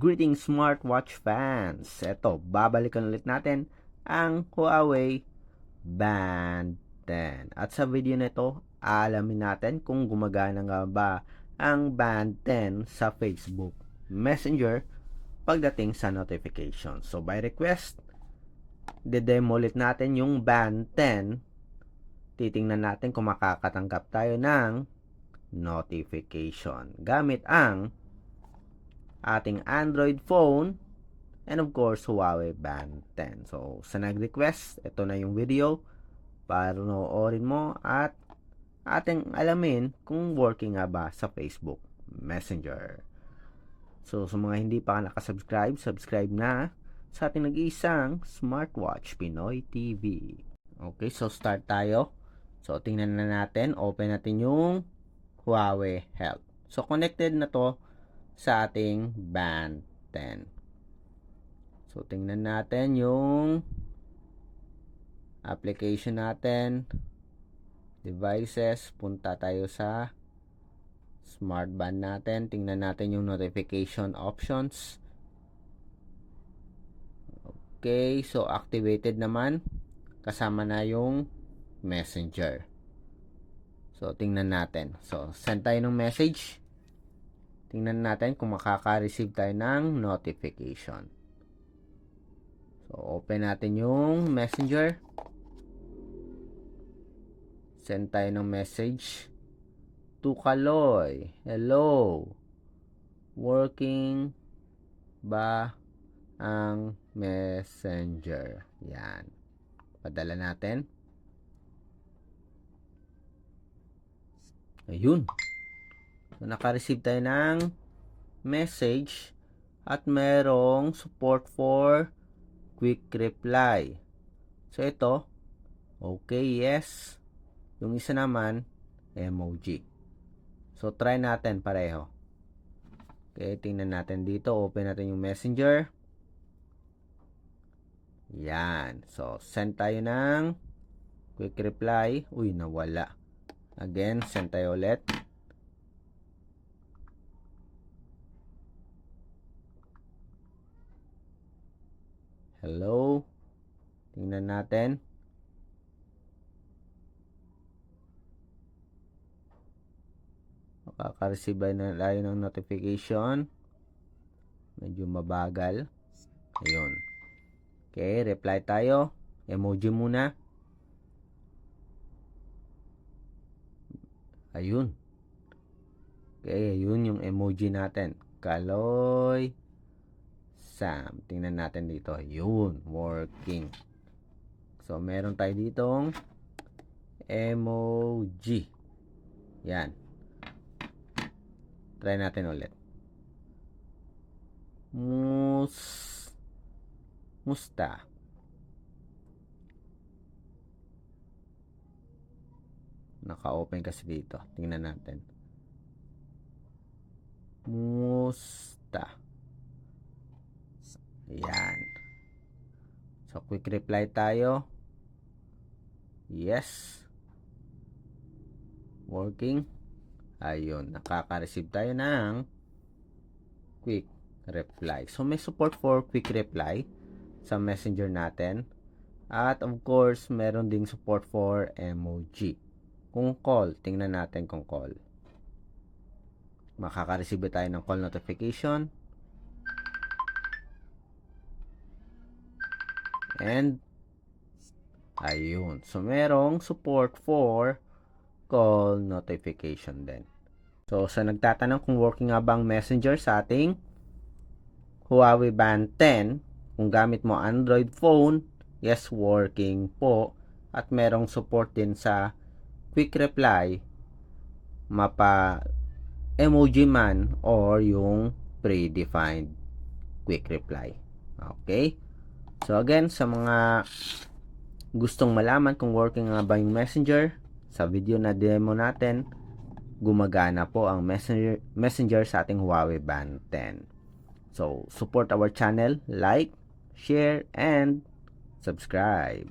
Greetings smartwatch fans! Eto, babalikan ulit natin ang Huawei Band 10. At sa video na ito, alamin natin kung gumagana nga ba ang Band 10 sa Facebook Messenger pagdating sa notification. So by request, de-demo ulit natin yung Band 10. Titingnan natin kung makakatanggap tayo ng notification gamit ang ating Android phone and of course Huawei Band 10. So sa nag-request, ito na yung video para noorin mo at ating alamin kung working nga ba sa Facebook Messenger. So sa mga hindi pa nakasubscribe, subscribe na sa ating nag-iisang Smartwatch Pinoy TV. Okay, so start tayo. So tingnan na natin, open natin yung Huawei Health. So connected na to sa ating Band 10. So, tingnan natin yung application natin. Devices. Punta tayo sa Smart Band natin. Tingnan natin yung notification options. Okay. So, activated naman. Kasama na yung Messenger. So, tingnan natin. So, send tayo ng message. Tingnan natin kung makaka-receive tayo ng notification. So, open natin yung Messenger. Send tayo ng message to Kaloy. Hello. Working ba ang Messenger? Yan. Padala natin. Ayun. So, naka-receive tayo ng message at merong support for quick reply. So, ito, okay, yes. Yung isa naman, emoji. So, try natin pareho. Okay, tingnan natin dito. Open natin yung Messenger. Yan. So, send tayo ng quick reply. Uy, nawala. Again, send tayo ulit. Hello. Tingnan natin. Makaka-receive na tayo ng notification. Medyo mabagal. Ayun. Okay, reply tayo. Emoji muna. Ayun. Okay, ayun yung emoji natin. Kaloy Sam. Tingnan natin dito. Ayun, working. So, meron tayo ditong emoji. Yan. Try natin ulit. Musta. Naka-open kasi dito. Tingnan natin. Musta. Ayan. So, quick reply tayo. Yes. Working. Ayun. Nakaka-receive tayo ng quick reply. So, may support for quick reply sa Messenger natin. At, of course, meron ding support for emoji. Kung call, tingnan natin kung call. Makaka-receive tayo ng call notification. And, ayun. So, merong support for call notification din. So, sa nagtatanong kung working nga bang Messenger sa ating Huawei Band 10, kung gamit mo Android phone, yes, working po. At merong support din sa quick reply, mapa emoji man or yung predefined quick reply. Okay? So again, sa mga gustong malaman kung working nga ba yung Messenger, sa video na demo natin, gumagana po ang Messenger sa ating Huawei Band 10. So, support our channel, like, share, and subscribe.